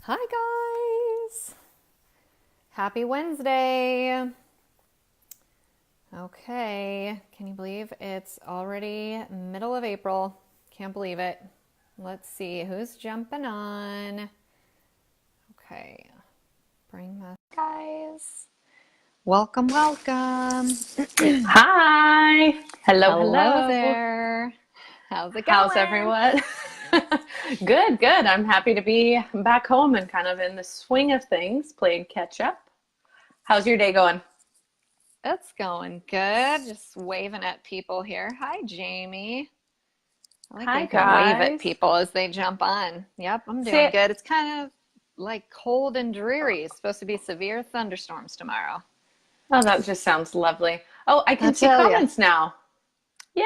Hi, guys. Happy Wednesday. Okay, can you believe it's already middle of April? Can't believe it. Let's see who's jumping on. Okay, bring my guys. Welcome, welcome. Hi. Hello, Hello hello. there. How's it How's going? everyone? Good, good. I'm happy to be back home and kind of in the swing of things, playing catch up. How's your day going? It's going good. Just waving at people here. Hi, Jamie. I like when Hi, you can wave at guys. people as they jump on. Yep, I'm doing See, good. It's kind of like cold and dreary. It's supposed to be severe thunderstorms tomorrow. oh, that just sounds lovely. Oh, I I can see tell you. comments now. Yay.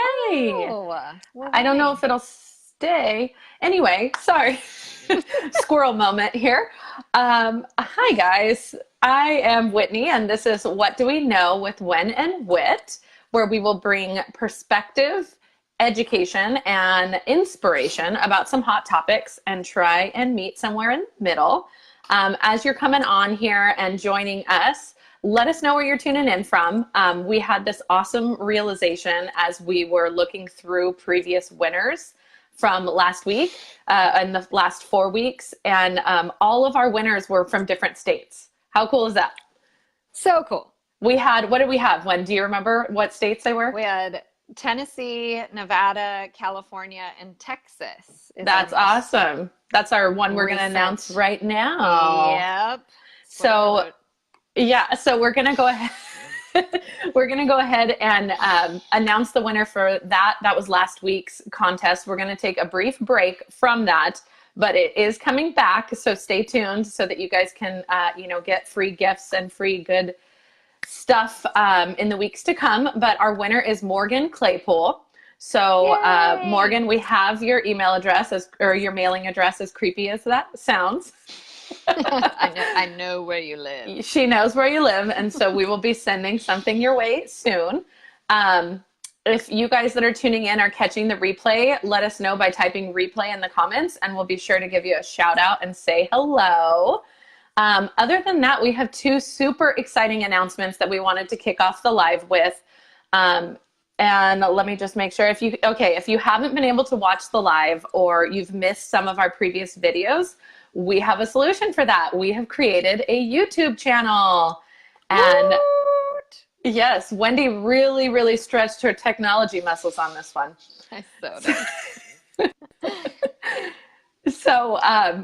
Oh, well, I don't know hey. if it'll stay. Anyway, sorry. Squirrel moment here. Hi, guys. I am Whitney, and this is What Do We Know with Wen and Wit, where we will bring perspective, education, and inspiration about some hot topics and try and meet somewhere in the middle. As you're coming on here and joining us, let us know where you're tuning in from. We had this awesome realization as we were looking through previous winners from last week and the last 4 weeks, and all of our winners were from different states. How cool is that? So cool. We had, what did we have? When do you remember what states they were? We had Tennessee, Nevada, California, and Texas is our That's most awesome. That's our one we're going to announce recent. right now. Yep. Spoiler So alert. yeah, so we're going to go ahead. We're going to go ahead and announce the winner for that. That was last week's contest. We're going to take a brief break from that, but it is coming back. So stay tuned so that you guys can, get free gifts and free good stuff in the weeks to come. But our winner is Morgan Claypool. So, Yay! Morgan, we have your email address or your mailing address, as creepy as that sounds. I know where you live. She knows where you live, and so we will be sending something your way soon. Um, if you guys that are tuning in are catching the replay, let us know by typing replay in the comments, and we'll be sure to give you a shout out and say hello. Other than that, we have two super exciting announcements that we wanted to kick off the live with. Um, and let me just make sure if you haven't been able to watch the live or you've missed some of our previous videos, we have a solution for that. We have created a YouTube channel. And Woot! yes, Wendy really, really stretched her technology muscles on this one. I so did. So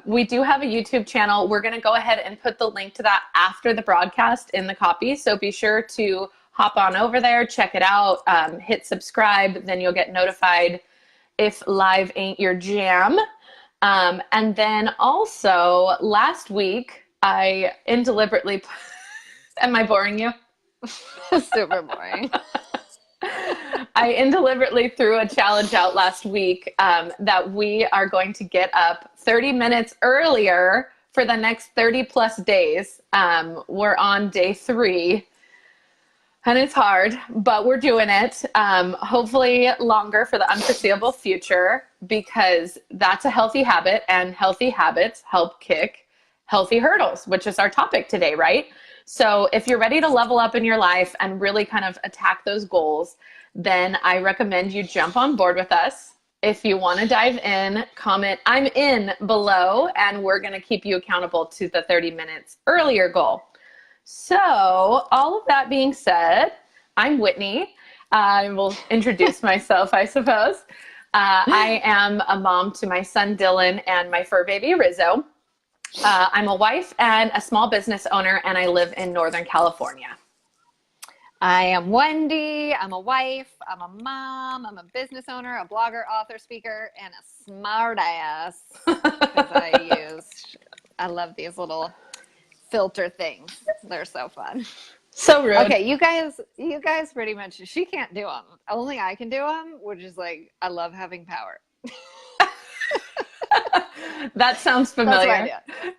we do have a YouTube channel. We're going to go ahead and put the link to that after the broadcast in the copy. So be sure to hop on over there, check it out, hit subscribe. Then you'll get notified if live ain't your jam. And then also last week, I indeliberately, am I boring you? Super boring. I indeliberately threw a challenge out last week that we are going to get up 30 minutes earlier for the next 30 plus days. We're on day 3 and it's hard, but we're doing it. Hopefully longer for the unforeseeable future because that's a healthy habit and healthy habits help kick healthy hurdles, which is our topic today, right? So if you're ready to level up in your life and really kind of attack those goals, then I recommend you jump on board with us. If you want to dive in, comment "I'm in" below, and we're going to keep you accountable to the 30 minutes earlier goal. So, all of that being said, I'm Whitney. I will introduce myself, I suppose. I am a mom to my son Dylan and my fur baby Rizzo. I'm a wife and a small business owner, and I live in Northern California. I am Wendy. I'm a wife. I'm a mom. I'm a business owner, a blogger, author, speaker, and a smart ass. Because I love these little filter things. They're so fun. So rude. Okay, you guys pretty much, she can't do them. Only I can do them, which is like, I love having power. That sounds That's what I familiar. do.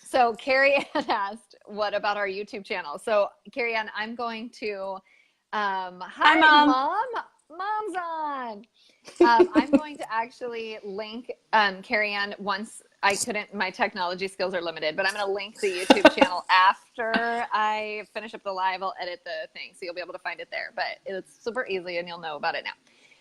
So Carrie Ann asked, what about our YouTube channel? So Carrie Ann, I'm going to, Hi, hi, Mom. Mom. Mom's on. I'm going to actually link Carrie Ann once I couldn't, my technology skills are limited, but I'm going to link the YouTube channel after I finish up the live. I'll edit the thing, so you'll be able to find it there, but it's super easy and you'll know about it now.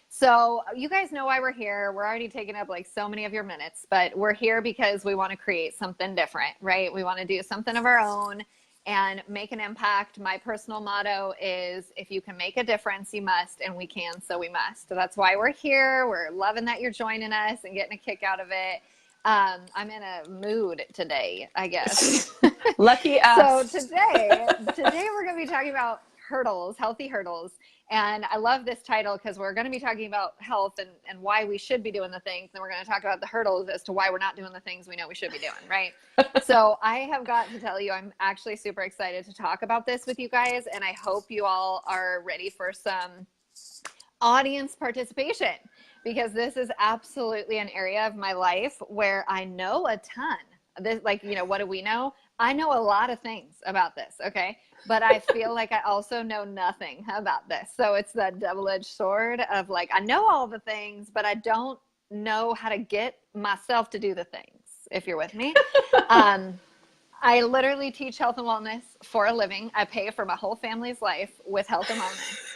So you guys know why we're here. We're already taking up like so many of your minutes, but we're here because we want to create something different, right? We want to do something of our own and make an impact. My personal motto is, if you can make a difference, you must, and we can, so we must. So that's why we're here. We're loving that you're joining us and getting a kick out of it. I'm in a mood today, I guess. Lucky us. So today we're going to be talking about hurdles, healthy hurdles. And I love this title because we're going to be talking about health and why we should be doing the things. And we're going to talk about the hurdles as to why we're not doing the things we know we should be doing, right? So I have got to tell you, I'm actually super excited to talk about this with you guys. And I hope you all are ready for some audience participation, because this is absolutely an area of my life where I know a ton. This, like, you know, what do we know? I know a lot of things about this, okay? But I feel like I also know nothing about this. So it's that double-edged sword of like, I know all the things, but I don't know how to get myself to do the things, if you're with me. I literally teach health and wellness for a living. I pay for my whole family's life with health and wellness.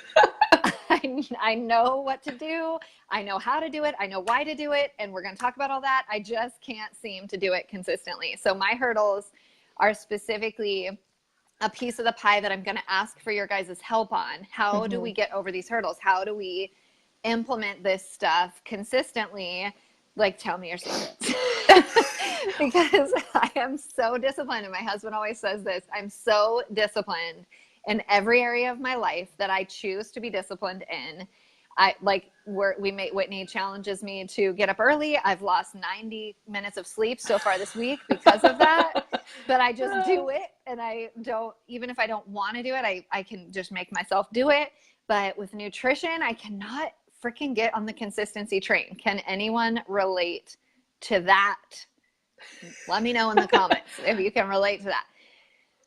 I know what to do. I know how to do it. I know why to do it. And we're going to talk about all that. I just can't seem to do it consistently. So my hurdles are specifically a piece of the pie that I'm going to ask for your guys' help on. How do we get over these hurdles? How do we implement this stuff consistently? Like, tell me your secrets. Because I am so disciplined. And my husband always says this, I'm so disciplined in every area of my life that I choose to be disciplined in. Whitney challenges me to get up early. I've lost 90 minutes of sleep so far this week because of that, but I just do it. And I don't, even if I don't want to do it, I can just make myself do it. But with nutrition, I cannot freaking get on the consistency train. Can anyone relate to that? Let me know in the comments if you can relate to that.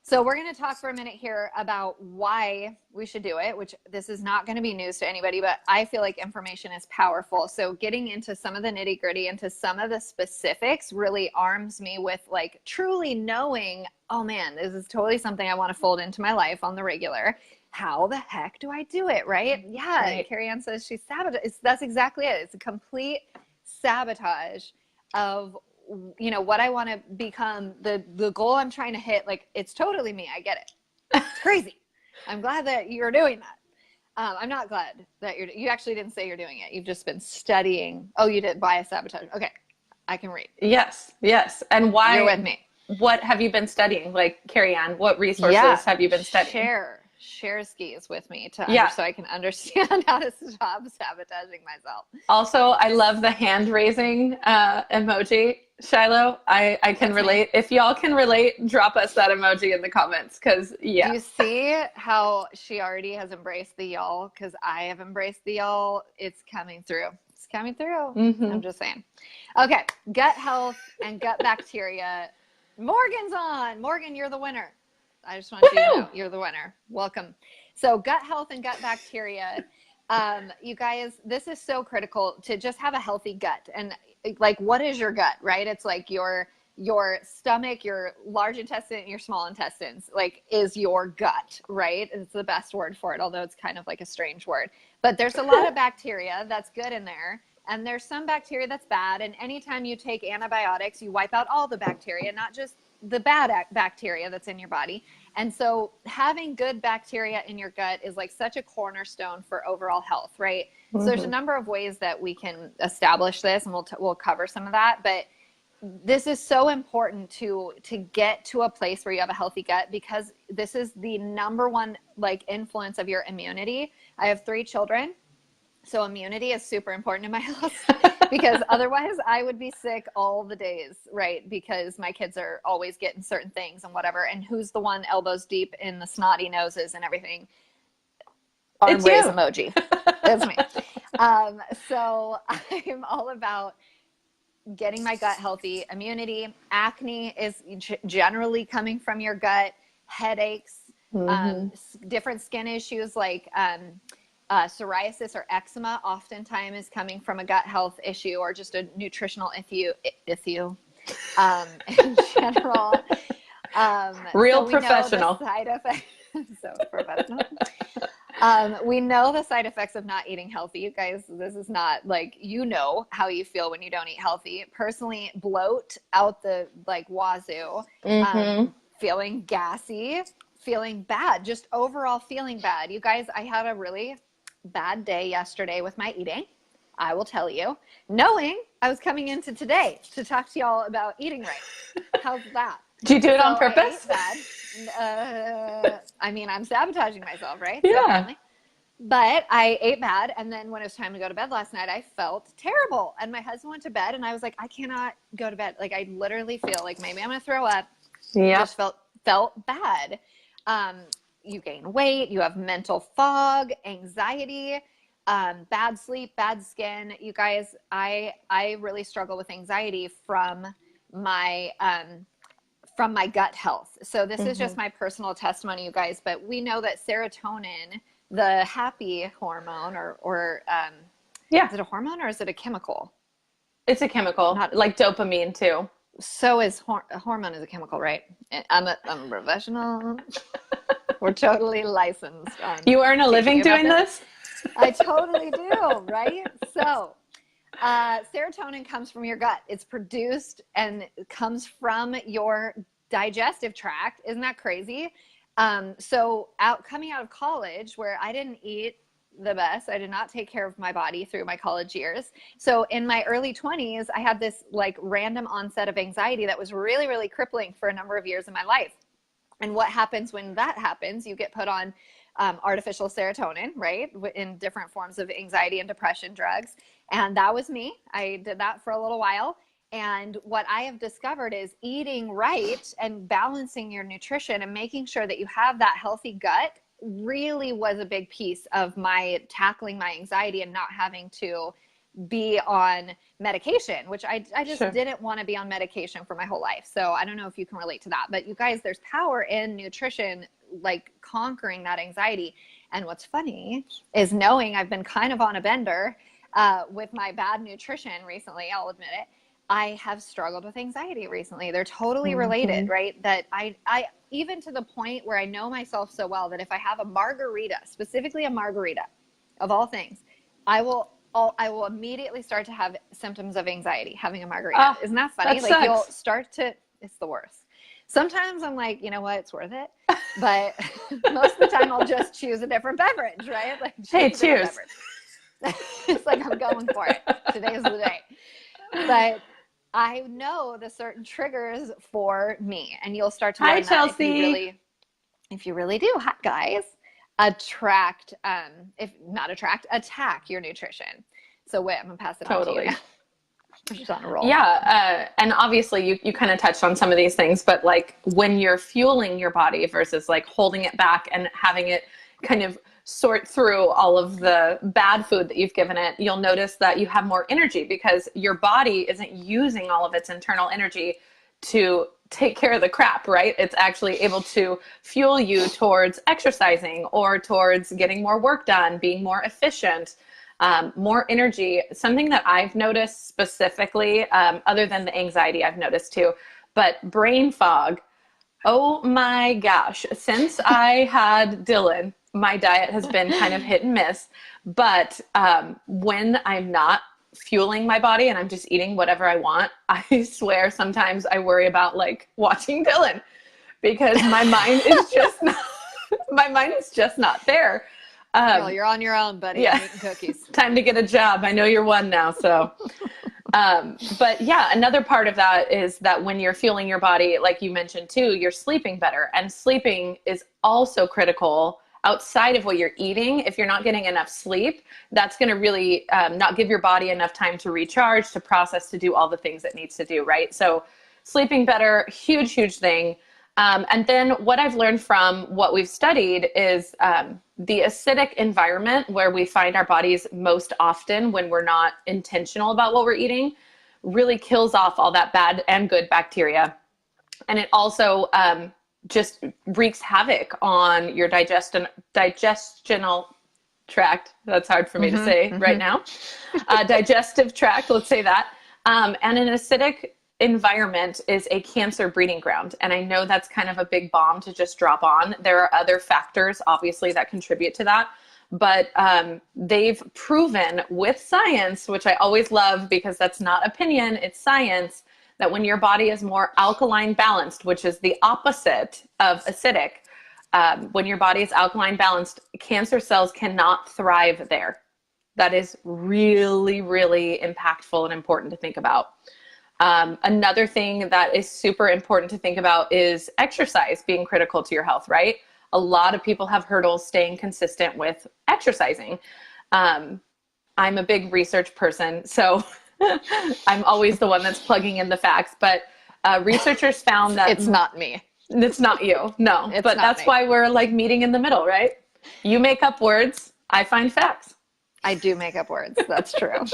So we're going to talk for a minute here about why we should do it, which this is not going to be news to anybody, but I feel like information is powerful. So getting into some of the nitty gritty, into some of the specifics really arms me with like truly knowing, oh man, this is totally something I want to fold into my life on the regular. How the heck do I do it? Right? Yeah. Right. Carrie Ann says she's sabotage. That's exactly it. It's a complete sabotage of, you know, what I want to become, the goal I'm trying to hit. Like, it's totally me. I get it. It's crazy. I'm glad that you're doing that. I'm not glad that you actually didn't say you're doing it. You've just been studying. Oh, you did bias sabotage. Okay. I can read. Yes. And why? You're with me. What have you been studying? Like, Carrie Ann, what resources have you been studying? Share skis with me so I can understand how to stop sabotaging myself. Also, I love the hand raising emoji, Shiloh. I can relate. If y'all can relate, drop us that emoji in the comments, because Do you see how she already has embraced the y'all? Because I have embraced the y'all. It's coming through. It's coming through. I'm just saying. Okay, gut health and gut bacteria. Morgan's on. Morgan, you're the winner. I just want you to know you're the winner. Welcome. So gut health and gut bacteria. You guys, this is so critical to just have a healthy gut. And like, what is your gut, right? It's like your stomach, your large intestine, your small intestines, like, is your gut, right? It's the best word for it, although it's kind of like a strange word. But there's a lot of bacteria that's good in there. And there's some bacteria that's bad. And anytime you take antibiotics, you wipe out all the bacteria, not just the bad bacteria that's in your body. And so having good bacteria in your gut is like such a cornerstone for overall health, right? So there's a number of ways that we can establish this, and we'll cover some of that. But this is so important to get to a place where you have a healthy gut, because this is the number one like influence of your immunity. I have 3 children. So immunity is super important in my house, because otherwise I would be sick all the days, right? Because my kids are always getting certain things and whatever. And who's the one elbows deep in the snotty noses and everything? Arm raise emoji. That's me. So I'm all about getting my gut healthy. Immunity, acne is generally coming from your gut, headaches, different skin issues like Psoriasis or eczema oftentimes is coming from a gut health issue or just a nutritional issue in general. Real so we professional. know the side effects. So professional. We know the side effects of not eating healthy. You guys, this is not like, you know how you feel when you don't eat healthy. Personally, bloat out the like wazoo, feeling gassy, feeling bad, just overall feeling bad. You guys, I had a really bad day yesterday with my eating. I will tell you, knowing I was coming into today to talk to y'all about eating right. How's that? Did you do it on purpose? I ate bad. I mean, I'm sabotaging myself, right? Yeah. So but I ate bad. And then when it was time to go to bed last night, I felt terrible. And my husband went to bed and I was like, I cannot go to bed. Like, I literally feel like maybe I'm going to throw up. Yeah. Just felt bad. You gain weight, you have mental fog, anxiety, bad sleep, bad skin. You guys, I really struggle with anxiety from my gut health. So this is just my personal testimony, you guys, but we know that serotonin, the happy hormone or is it a hormone or is it a chemical? It's a chemical, like dopamine too. So is a hormone is a chemical, right? I'm a professional. We're totally licensed. You earn a living doing this? I totally do, right? So serotonin comes from your gut. It's produced and comes from your digestive tract. Isn't that crazy? So coming out of college where I didn't eat the best, I did not take care of my body through my college years. So in my early 20s, I had this like random onset of anxiety that was really, really crippling for a number of years in my life. And what happens when that happens, you get put on artificial serotonin, right? In different forms of anxiety and depression drugs. And that was me. I did that for a little while. And what I have discovered is eating right and balancing your nutrition and making sure that you have that healthy gut really was a big piece of my tackling my anxiety and not having to be on medication, which I just didn't want to be on medication for my whole life. So I don't know if you can relate to that, but you guys, there's power in nutrition, like conquering that anxiety. And what's funny is knowing I've been kind of on a bender with my bad nutrition recently, I'll admit it. I have struggled with anxiety recently. They're totally related, right? That I even to the point where I know myself so well that if I have a margarita, specifically a margarita of all things, I will immediately start to have symptoms of anxiety having a margarita. Isn't that funny? That like you'll start to, it's the worst. Sometimes I'm like, you know what, it's worth it. But most of the time I'll just choose a different beverage, right? Like, hey, cheers. It's like, I'm going for it. Today's the day. But I know the certain triggers for me, and you'll start to learn that Chelsea. if you really do. Hi, guys. Attack your nutrition. So wait, I'm gonna pass it on to you now. I'm just on a roll. Yeah, and obviously you kind of touched on some of these things, but like when you're fueling your body versus like holding it back and having it kind of sort through all of the bad food that you've given it, you'll notice that you have more energy because your body isn't using all of its internal energy to take care of the crap, right? It's actually able to fuel you towards exercising or towards getting more work done, being more efficient, more energy. Something that I've noticed specifically, other than the anxiety I've noticed too, but brain fog. Oh my gosh. Since I had Dylan, my diet has been kind of hit and miss, but when I'm not fueling my body and I'm just eating whatever I want, I swear sometimes I worry about like watching Dylan because my mind is just not there. Well, you're on your own, buddy. Yeah. I'm eating cookies. Time to get a job. I know you're one now, so. But yeah, another part of that is that when you're fueling your body, like you mentioned too, you're sleeping better, and sleeping is also critical outside of what you're eating. If you're not getting enough sleep, that's going to really not give your body enough time to recharge, to process, to do all the things it needs to do, right? So sleeping better, huge, huge thing. And then what I've learned from what we've studied is the acidic environment where we find our bodies most often when we're not intentional about what we're eating really kills off all that bad and good bacteria. And it also just wreaks havoc on your digestional tract. That's hard for me to say right now. Digestive tract, let's say that. And an acidic environment is a cancer breeding ground. And I know that's kind of a big bomb to just drop on. There are other factors, obviously, that contribute to that. But they've proven with science, which I always love because that's not opinion, it's science, that when your body is more alkaline balanced, which is the opposite of acidic, when your body is alkaline balanced, cancer cells cannot thrive there. That is really, really impactful and important to think about. Another thing that is super important to think about is exercise being critical to your health, right? A lot of people have hurdles staying consistent with exercising. I'm a big research person, so I'm always the one that's plugging in the facts, but researchers found that it's not me. It's not you. No, but that's why we're like meeting in the middle, right? You make up words. I find facts. I do make up words. That's true.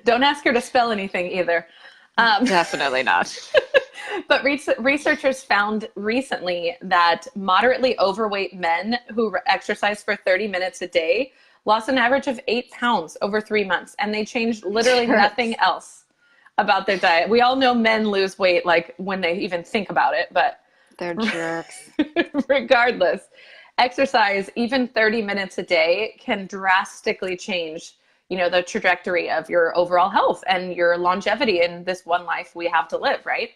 Don't ask her to spell anything either. Definitely not. But researchers found recently that moderately overweight men who exercise for 30 minutes a day lost an average of 8 pounds over 3 months. And they changed literally nothing else about their diet. We all know men lose weight like when they even think about it, but they're jerks. Regardless, exercise, even 30 minutes a day, can drastically change, the trajectory of your overall health and your longevity in this one life we have to live, right?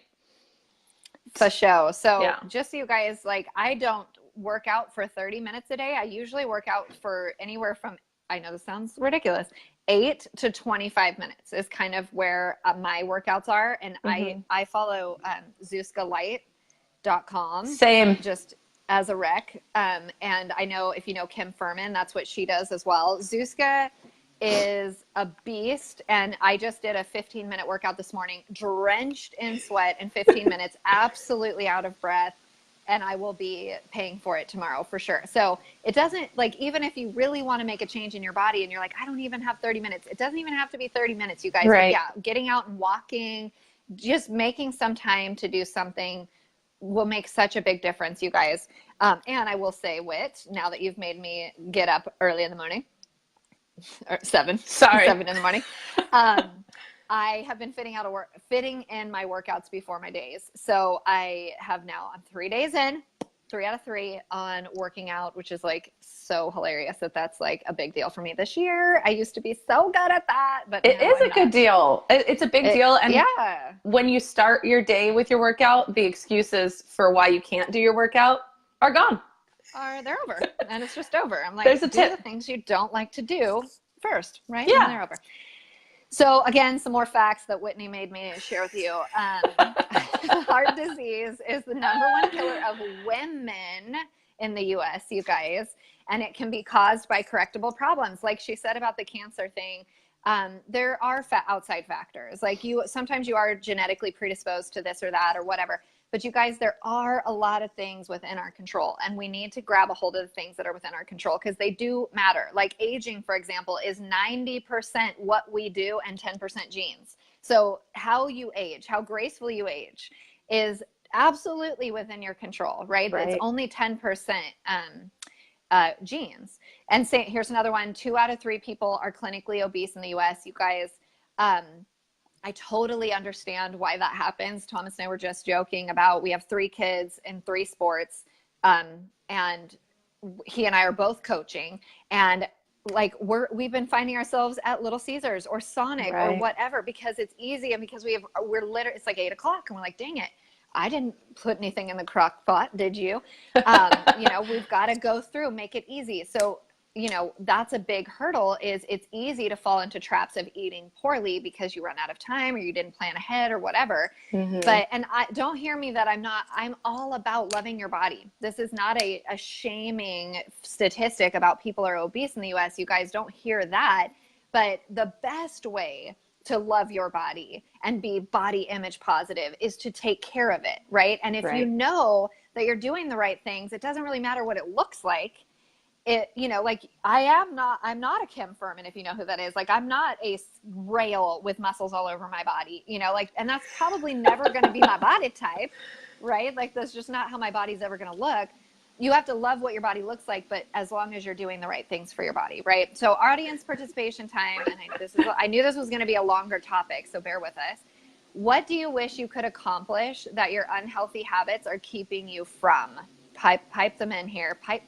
For sure. So just so you guys, like, I don't work out for 30 minutes a day. I usually work out for anywhere from, I know this sounds ridiculous, 8 to 25 minutes is kind of where my workouts are. And I follow ZuskaLight.com. Same. Just as a rec. And I know if you know Kim Furman, that's what she does as well. Zuzka is a beast. And I just did a 15-minute workout this morning, drenched in sweat in 15 minutes, absolutely out of breath. And I will be paying for it tomorrow for sure. So it doesn't, like, even if you really want to make a change in your body and you're like, I don't even have 30 minutes. It doesn't even have to be 30 minutes, you guys. Right. But yeah, getting out and walking, just making some time to do something will make such a big difference, you guys. And I will say, Whit, now that you've made me get up early in the morning, or 7 in the morning, I have been fitting in my workouts before my days. So I'm 3 days in, 3 out of 3 on working out, which is like so hilarious that's like a big deal for me this year. I used to be so good at that, but it is a good deal. It's a big deal. And yeah, when you start your day with your workout, the excuses for why you can't do your workout are gone. They're over, and it's just over. I'm like, there's a tip. Do the things you don't like to do first, right? Yeah. And they're over. So again, some more facts that Whitney made me share with you. Heart disease is the #1 killer of women in the U.S., you guys, and it can be caused by correctable problems. Like she said about the cancer thing, there are outside factors. Like sometimes you are genetically predisposed to this or that or whatever. But you guys, there are a lot of things within our control, and we need to grab a hold of the things that are within our control because they do matter. Like aging, for example, is 90% what we do and 10% genes. So how you age, how gracefully you age is absolutely within your control, right? It's only 10% genes. And here's another one. 2 out of 3 people are clinically obese in the US, you guys. I totally understand why that happens. Thomas and I were just joking about, we have 3 kids in 3 sports. And he and I are both coaching, and like we've been finding ourselves at Little Caesars or Sonic or whatever, because it's easy. And because we're literally, it's like 8 o'clock and we're like, dang it, I didn't put anything in the crock pot. Did you? We've got to go through, make it easy. So, that's a big hurdle. Is it's easy to fall into traps of eating poorly because you run out of time or you didn't plan ahead or whatever. But, and I don't hear me that I'm all about loving your body. This is not a shaming statistic about people are obese in the US. You guys don't hear that, but the best way to love your body and be body image positive is to take care of it. Right. And if you know that you're doing the right things, it doesn't really matter what it looks like. Like I'm not a Kim Furman, if you know who that is. Like, I'm not a rail with muscles all over my body, and that's probably never going to be my body type, right? Like, that's just not how my body's ever going to look. you have to love what your body looks like, but as long as you're doing the right things for your body, right? So audience participation time, and I knew this was going to be a longer topic, so bear with us. What do you wish you could accomplish that your unhealthy habits are keeping you from? Pipe them in here. Pipe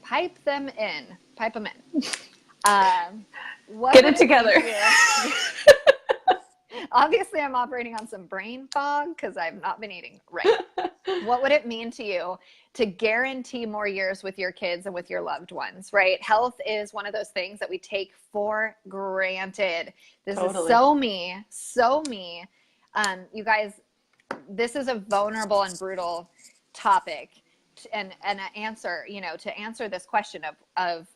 them in. Pipe them in. Get it together. Obviously, I'm operating on some brain fog because I've not been eating right. What would it mean to you to guarantee more years with your kids and with your loved ones, right? Health is one of those things that we take for granted. This is so me. You guys, this is a vulnerable and brutal topic, and an answer, to answer this question of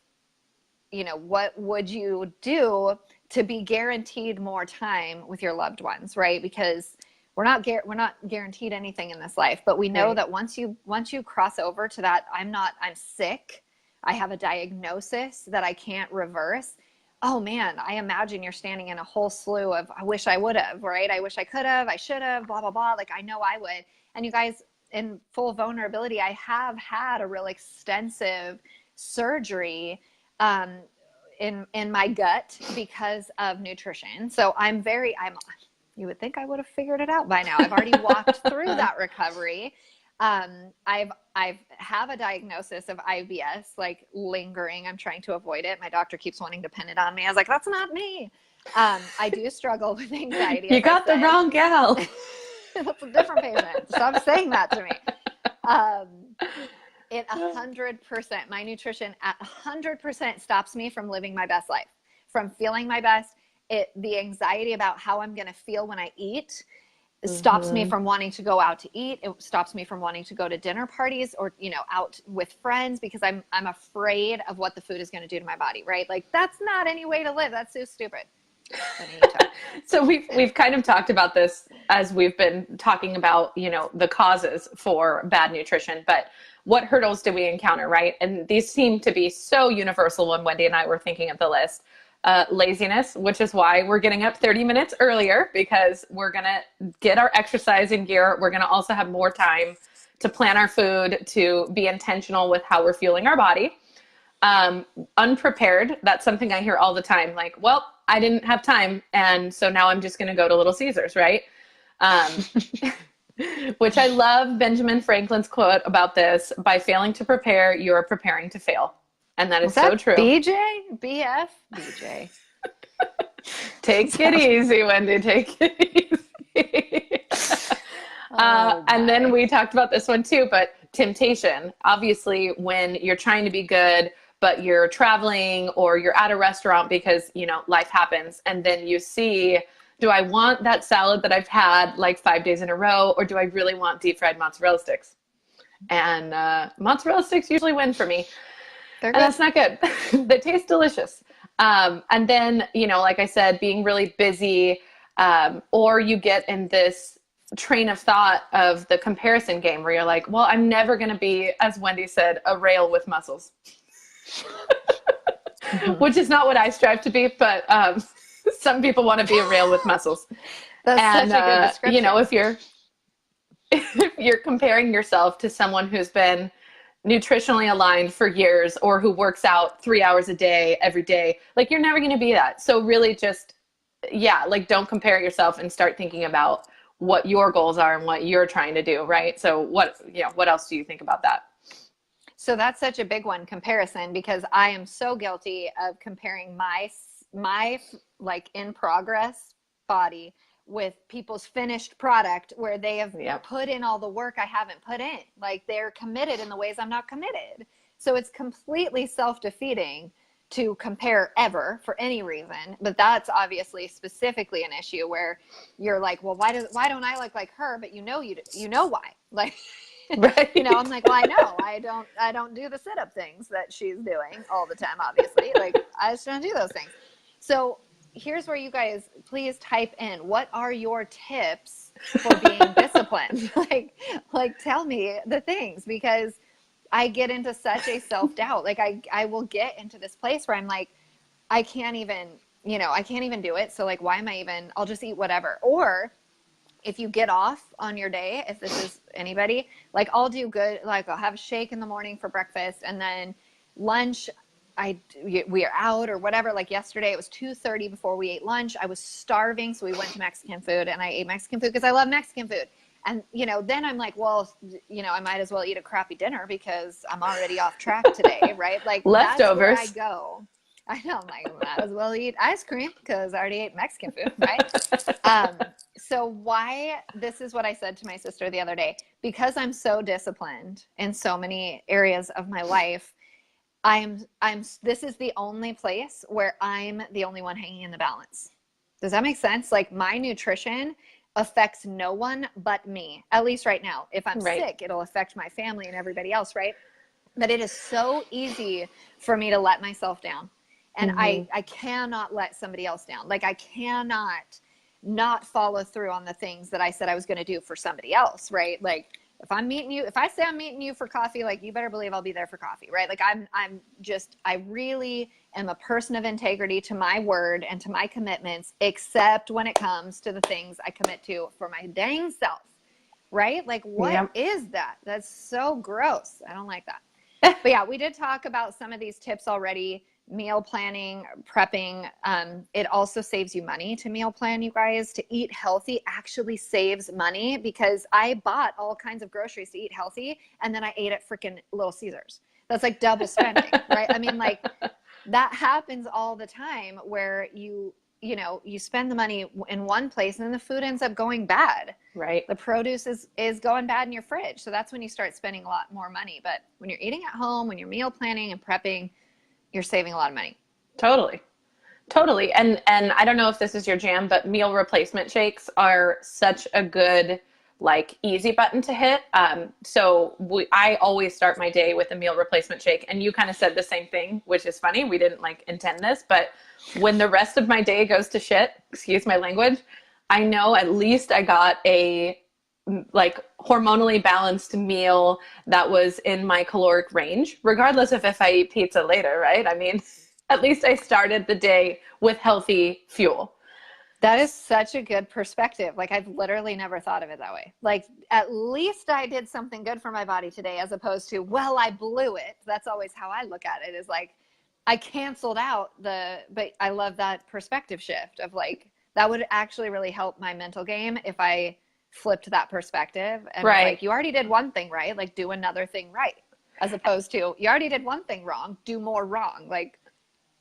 what would you do to be guaranteed more time with your loved ones, right? Because we're not guaranteed anything in this life, but we know that once you cross over to that, I'm sick, I have a diagnosis that I can't reverse. Oh man, I imagine you're standing in a whole slew of, I wish I would have, right? I wish I could have, I should have, blah, blah, blah. Like, I know I would. And you guys, in full vulnerability, I have had a real extensive surgery in my gut because of nutrition. So you would think I would have figured it out by now. I've already walked through that recovery. I've have a diagnosis of IBS, like lingering. I'm trying to avoid it. My doctor keeps wanting to pin it on me. I was like, that's not me. I do struggle with anxiety. You got the wrong gal. That's a different patient. Stop saying that to me. It 100%, my nutrition at 100% stops me from living my best life, from feeling my best. The anxiety about how I'm going to feel when I eat stops me from wanting to go out to eat. It stops me from wanting to go to dinner parties or, out with friends, because I'm afraid of what the food is going to do to my body, right? Like, that's not any way to live. That's so stupid. So we've kind of talked about this as we've been talking about, the causes for bad nutrition, but what hurdles do we encounter, right? And these seem to be so universal when Wendy and I were thinking of the list. Laziness, which is why we're getting up 30 minutes earlier, because we're going to get our exercise in gear. We're going to also have more time to plan our food, to be intentional with how we're fueling our body. Unprepared, that's something I hear all the time. Like, well, I didn't have time, and so now I'm just going to go to Little Caesars, right? Which I love Benjamin Franklin's quote about this: by failing to prepare, you're preparing to fail. And that is so true. BJ? BF? BJ. Take it easy, Wendy. Take it easy. And then we talked about this one too, but temptation. Obviously, when you're trying to be good, but you're traveling or you're at a restaurant because, life happens. And then you see, do I want that salad that I've had like 5 days in a row, or do I really want deep fried mozzarella sticks? And mozzarella sticks usually win for me. And that's not good. They taste delicious. And then, like I said, being really busy, or you get in this train of thought of the comparison game where you're like, well, I'm never going to be, as Wendy said, a rail with muscles, which is not what I strive to be, but some people want to be a rail with muscles. That's such a good description. If you're comparing yourself to someone who's been nutritionally aligned for years, or who works out 3 hours a day, every day, like, you're never going to be that. So really just, don't compare yourself, and start thinking about what your goals are and what you're trying to do. Right. So what else do you think about that? So that's such a big one, comparison, because I am so guilty of comparing my like in progress body with people's finished product, where they have put in all the work I haven't put in. Like, they're committed in the ways I'm not committed. So it's completely self-defeating to compare ever for any reason. But that's obviously specifically an issue where you're like, well, why don't I look like her? But you know why. Like, right. I'm like, well, I know I don't do the sit-up things that she's doing all the time, obviously. Like, I just don't do those things. So here's where you guys please type in, what are your tips for being disciplined? Like tell me the things, because I get into such a self-doubt. Like, I will get into this place where I'm like, I can't even do it. So like, why am I even, I'll just eat whatever. Or if you get off on your day, if this is anybody, like I'll do good, like I'll have a shake in the morning for breakfast, and then lunch, we are out or whatever. Like yesterday, it was 2:30 before we ate lunch. I was starving, so we went to Mexican food, and I ate Mexican food because I love Mexican food. And then I'm like, well, I might as well eat a crappy dinner because I'm already off track today, right? Like leftovers. That's where I go. I know, I'm like, might as well eat ice cream because I already ate Mexican food, right? So this is what I said to my sister the other day, because I'm so disciplined in so many areas of my life. This is the only place where I'm the only one hanging in the balance. Does that make sense? Like my nutrition affects no one but me, at least right now. If I'm sick, it'll affect my family and everybody else, right? But it is so easy for me to let myself down. And I cannot let somebody else down. Like I cannot not follow through on the things that I said I was going to do for somebody else, right? Like if I say I'm meeting you for coffee, like you better believe I'll be there for coffee, right? Like I really am a person of integrity to my word and to my commitments, except when it comes to the things I commit to for my dang self, right? Like what is that? That's so gross. I don't like that. But yeah, we did talk about some of these tips already. Meal planning, prepping. It also saves you money to meal plan, you guys. To eat healthy actually saves money, because I bought all kinds of groceries to eat healthy, and then I ate at freaking Little Caesars. That's like double spending, right? I mean, like that happens all the time where you spend the money in one place and then the food ends up going bad. Right. The produce is going bad in your fridge. So that's when you start spending a lot more money. But when you're eating at home, when you're meal planning and prepping, you're saving a lot of money. Totally. And I don't know if this is your jam, but meal replacement shakes are such a good, like, easy button to hit. I always start my day with a meal replacement shake, and you kind of said the same thing, which is funny. We didn't like intend this, but when the rest of my day goes to shit, excuse my language, I know at least I got a like hormonally balanced meal that was in my caloric range, regardless of if I eat pizza later, right? I mean, at least I started the day with healthy fuel. That is such a good perspective. Like I've literally never thought of it that way. Like at least I did something good for my body today, as opposed to, well, I blew it. That's always how I look at it, is like I canceled out but I love that perspective shift of like, that would actually really help my mental game if I flipped that perspective and like, you already did one thing right, like do another thing right, as opposed to you already did one thing wrong, do more wrong. Like,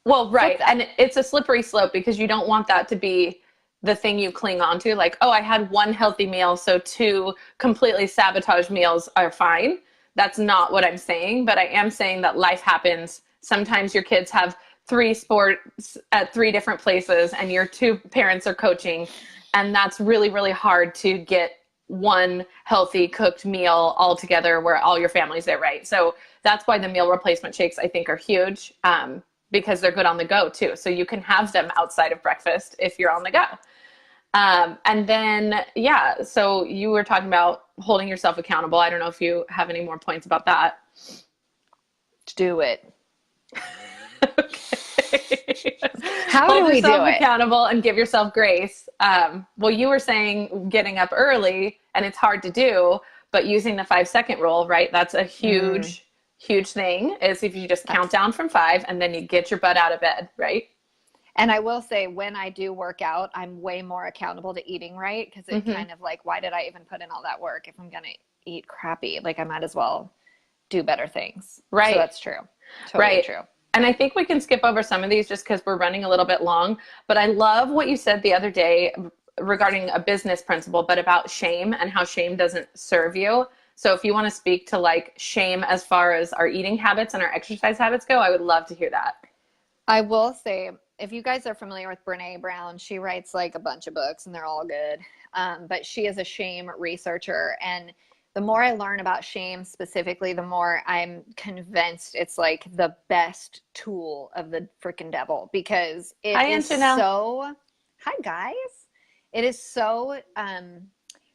well, right. And it's a slippery slope, because you don't want that to be the thing you cling on to. Like, oh, I had one healthy meal, so 2 completely sabotaged meals are fine. That's not what I'm saying, but I am saying that life happens. Sometimes your kids have 3 sports at 3 different places and your 2 parents are coaching. And that's really, really hard to get one healthy cooked meal all together where all your family's there, right? So that's why the meal replacement shakes, I think, are huge, because they're good on the go too. So you can have them outside of breakfast if you're on the go. And then, so you were talking about holding yourself accountable. I don't know if you have any more points about that. Do it. Okay. How do we do it? Accountable and give yourself grace. Well, you were saying getting up early, and it's hard to do, but using the 5-second rule, right? That's a huge thing, is if you just count down from 5 and then you get your butt out of bed, right? And I will say, when I do work out, I'm way more accountable to eating right, because it kind of like, why did I even put in all that work if I'm going to eat crappy? Like I might as well do better things. Right. So that's true. Totally true. And I think we can skip over some of these just because we're running a little bit long. But I love what you said the other day regarding a business principle, but about shame and how shame doesn't serve you. So if you want to speak to like shame as far as our eating habits and our exercise habits go, I would love to hear that. I will say, if you guys are familiar with Brene Brown, she writes like a bunch of books and they're all good. But she is a shame researcher. And the more I learn about shame specifically, the more I'm convinced it's like the best tool of the freaking devil, because it is so, hi guys. It is so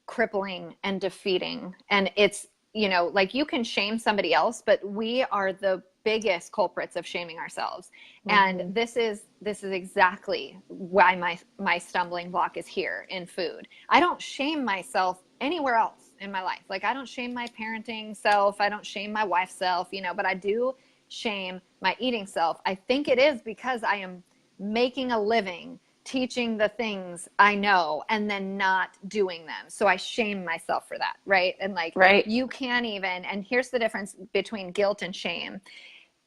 crippling and defeating. And it's, like you can shame somebody else, but we are the biggest culprits of shaming ourselves. And this is exactly why my stumbling block is here in food. I don't shame myself anywhere else in my life. Like, I don't shame my parenting self, I don't shame my wife's self, but I do shame my eating self. I think it is because I am making a living teaching the things I know and then not doing them. So I shame myself for that, right? And like, right. You can't even, and here's the difference between guilt and shame.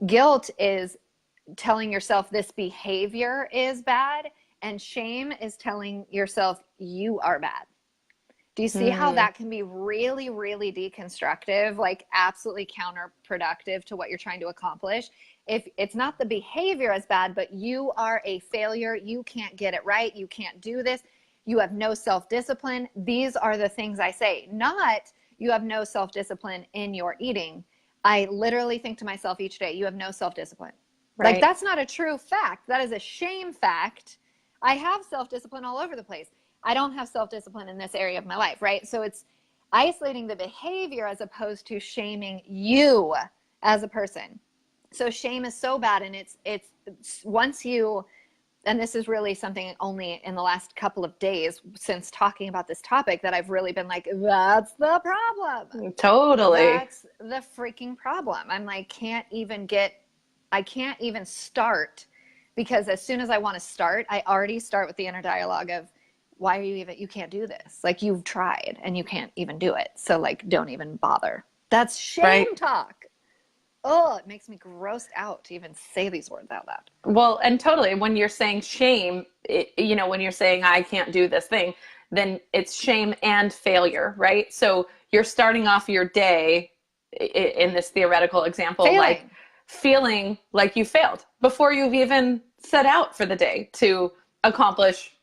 Guilt is telling yourself this behavior is bad, and shame is telling yourself you are bad. Do you see how that can be really, really deconstructive, like absolutely counterproductive to what you're trying to accomplish? If it's not the behavior as bad, but you are a failure, you can't get it right, you can't do this, you have no self-discipline. These are the things I say, not you have no self-discipline in your eating. I literally think to myself each day, you have no self-discipline. Right. Like, that's not a true fact. That is a shame fact. I have self-discipline all over the place. I don't have self-discipline in this area of my life, right? So it's isolating the behavior as opposed to shaming you as a person. So shame is so bad, and it's once you, and this is really something only in the last couple of days since talking about this topic that I've really been like, that's the problem. Totally. That's the freaking problem. I'm like, I can't even start, because as soon as I want to start, I already start with the inner dialogue of, why are you can't do this? Like, you've tried and you can't even do it. So like, don't even bother. That's shame talk. Oh, it makes me grossed out to even say these words out loud. Well, and totally, when you're saying shame, when you're saying I can't do this thing, then it's shame and failure, right? So you're starting off your day in this theoretical example, like feeling like you failed before you've even set out for the day to accomplish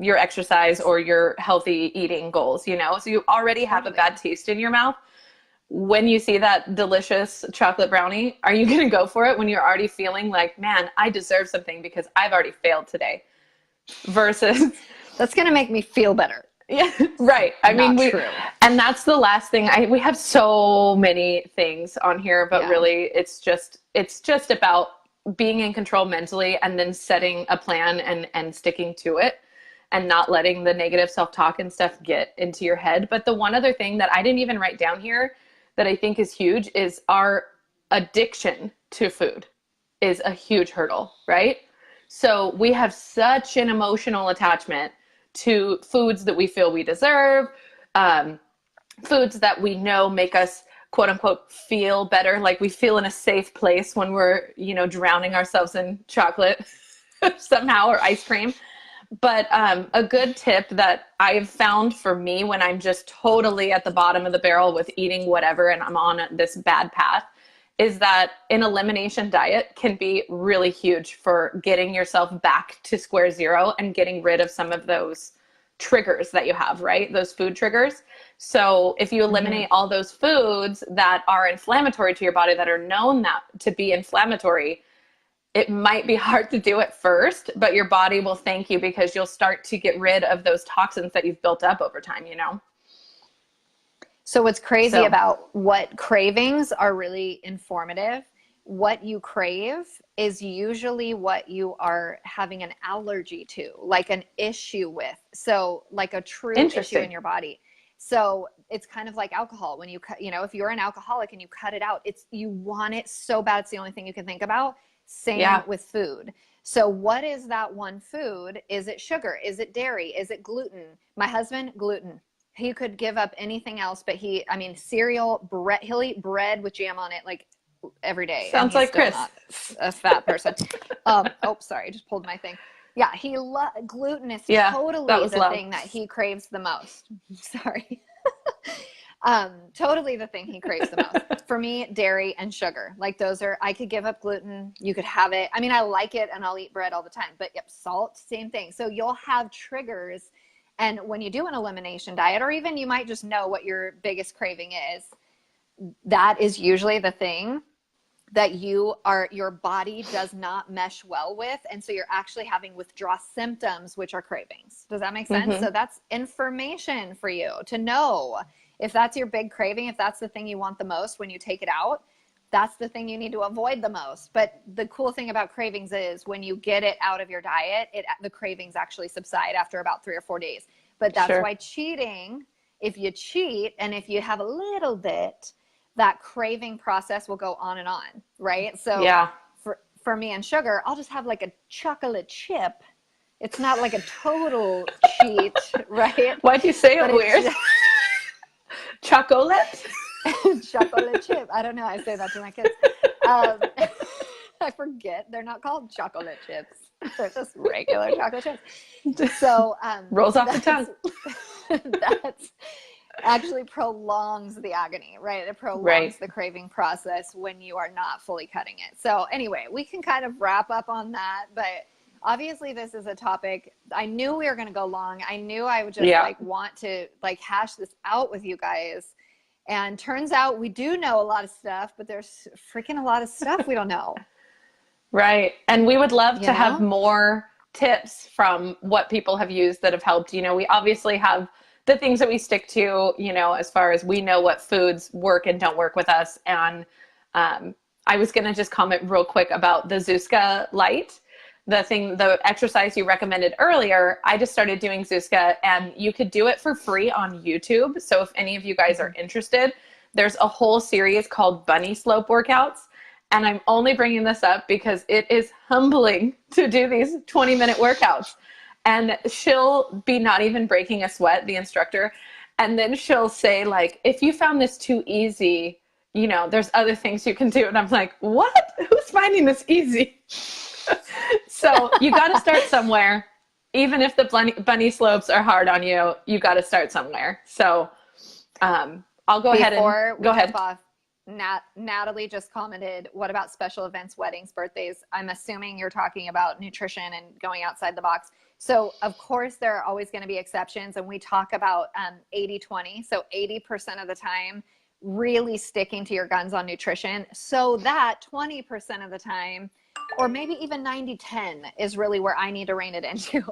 your exercise or your healthy eating goals, So you already have a bad taste in your mouth. When you see that delicious chocolate brownie, are you going to go for it when you're already feeling like, man, I deserve something because I've already failed today? Versus that's going to make me feel better. Yeah, right. And that's the last thing. We have so many things on here, but really it's just about being in control mentally, and then setting a plan and sticking to it, and not letting the negative self-talk and stuff get into your head. But the one other thing that I didn't even write down here that I think is huge is our addiction to food is a huge hurdle, right? So we have such an emotional attachment to foods that we feel we deserve, foods that we know make us, quote unquote, feel better. Like, we feel in a safe place when we're, drowning ourselves in chocolate somehow, or ice cream. But a good tip that I've found for me when I'm just totally at the bottom of the barrel with eating whatever and I'm on this bad path is that an elimination diet can be really huge for getting yourself back to square zero and getting rid of some of those triggers that you have, right? Those food triggers. So if you eliminate all those foods that are inflammatory to your body, that are known to be inflammatory, it might be hard to do at first, but your body will thank you because you'll start to get rid of those toxins that you've built up over time, So what's crazy about what cravings are really informative. What you crave is usually what you are having an allergy to, like an issue with. So like a true issue in your body. So it's kind of like alcohol. When you cut, if you're an alcoholic and you cut it out, you want it so bad. It's the only thing you can think about. Same with food. So what is that one food? Is it sugar? Is it dairy? Is it gluten? My husband, gluten. He could give up anything else, but cereal, bread, he'll eat bread with jam on it like every day. Sounds like Chris. Not a fat person. Sorry, I just pulled my thing. Yeah, gluten is totally the thing that he craves the most. Sorry. Totally the thing he craves the most. For me, dairy and sugar. Like, those are, I could give up gluten. You could have it. I like it and I'll eat bread all the time. But salt, same thing. So you'll have triggers. And when you do an elimination diet, or even you might just know what your biggest craving is, that is usually the thing that your body does not mesh well with. And so you're actually having withdrawal symptoms, which are cravings. Does that make sense? So that's information for you to know. If that's your big craving, if that's the thing you want the most, when you take it out, that's the thing you need to avoid the most. But the cool thing about cravings is when you get it out of your diet, the cravings actually subside after about 3 or 4 days. But that's Sure. why cheating, if you cheat and if you have a little bit, that craving process will go on and on, right? So Yeah. for me and sugar, I'll just have like a chocolate chip. It's not like a total cheat, right? Why'd you say But it weird? Chocolate? Chocolate chip. I don't know. I say that to my kids. I forget they're not called chocolate chips. They're just regular chocolate chips. So rolls off the tongue. That's actually prolongs the agony, right? It prolongs Right. the craving process when you are not fully cutting it. So anyway, we can kind of wrap up on that, but obviously this is a topic. I knew we were going to go long. I knew I would just like want to like hash this out with you guys. And turns out we do know a lot of stuff, but there's freaking a lot of stuff we don't know. Right. And we would love You to know? have more tips from what people have used that have helped. You know, we obviously have the things that we stick to, you know, as far as we know what foods work and don't work with us. And I was going to just comment real quick about the Zuzka light, the exercise you recommended earlier. I just started doing Zuzka, and you could do it for free on YouTube. So if any of you guys are interested, there's a whole series called Bunny Slope Workouts. And I'm only bringing this up because it is humbling to do these 20-minute workouts. And she'll be not even breaking a sweat, the instructor. And then she'll say, like, if you found this too easy, you know, there's other things you can do. And I'm like, what? Who's finding this easy? So you got to start somewhere. Even if the bunny slopes are hard on you, you got to start somewhere. So I'll go ahead and go ahead. Off, Natalie just commented, what about special events, weddings, birthdays? I'm assuming you're talking about nutrition and going outside the box. So of course there are always going to be exceptions, and we talk about 80-20. So 80% of the time really sticking to your guns on nutrition, so that 20% of the time, or maybe even 90-10 is really where I need to rein it into.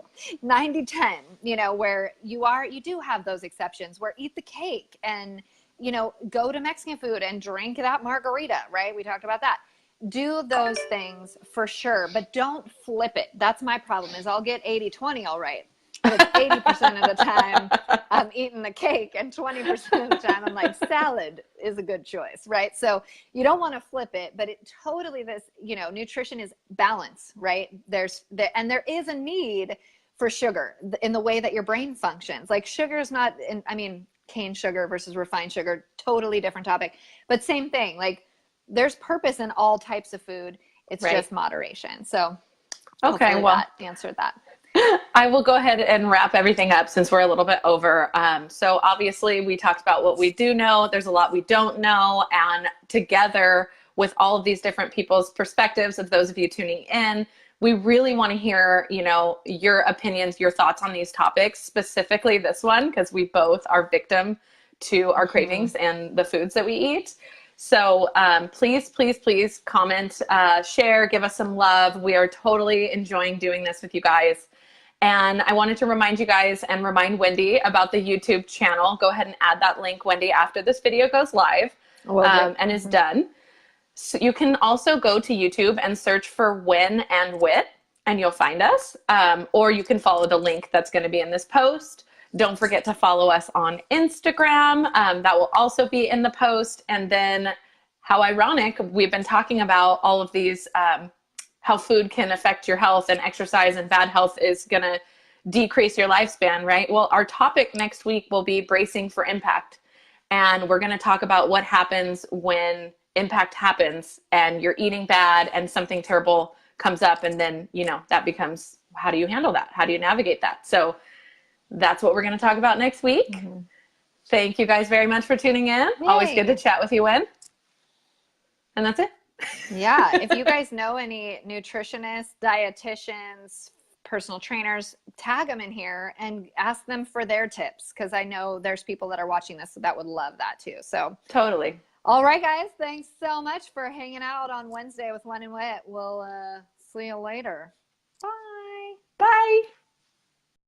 90-10, you know, where you do have those exceptions where eat the cake and, you know, go to Mexican food and drink that margarita, right? We talked about that. Do those things for sure, but don't flip it. That's my problem, is I'll get 80-20 all right. But 80% of the time I'm eating the cake, and 20% of the time I'm like, salad is a good choice, right? So you don't want to flip it, but it totally, this, you know, nutrition is balance, right? There is a need for sugar in the way that your brain functions. Like sugar is not, cane sugar versus refined sugar, totally different topic, but same thing. Like there's purpose in all types of food. It's just moderation. So okay, well, that answered that. I will go ahead and wrap everything up since we're a little bit over. So obviously we talked about what we do know. There's a lot we don't know. And together with all of these different people's perspectives, of those of you tuning in, we really want to hear, you know, your opinions, your thoughts on these topics, specifically this one, because we both are victim to our cravings and the foods that we eat. So please, please, please comment, share, give us some love. We are totally enjoying doing this with you guys. And I wanted to remind you guys and remind Wendy about the YouTube channel. Go ahead and add that link, Wendy, after this video goes live and is done. So you can also go to YouTube and search for Win and Wit, and you'll find us. Or you can follow the link that's going to be in this post. Don't forget to follow us on Instagram. That will also be in the post. And then, how ironic, we've been talking about all of these, how food can affect your health, and exercise and bad health is going to decrease your lifespan, right? Well, our topic next week will be bracing for impact. And we're going to talk about what happens when impact happens and you're eating bad and something terrible comes up. And then, you know, that becomes, how do you handle that? How do you navigate that? So that's what we're going to talk about next week. Thank you guys very much for tuning in. Yay. Always good to chat with you, Wen. And that's it. Yeah. If you guys know any nutritionists, dietitians, personal trainers, tag them in here and ask them for their tips, because I know there's people that are watching this that would love that too. So totally. All right, guys. Thanks so much for hanging out on Wednesday with Win and Wit. We'll see you later. Bye. Bye.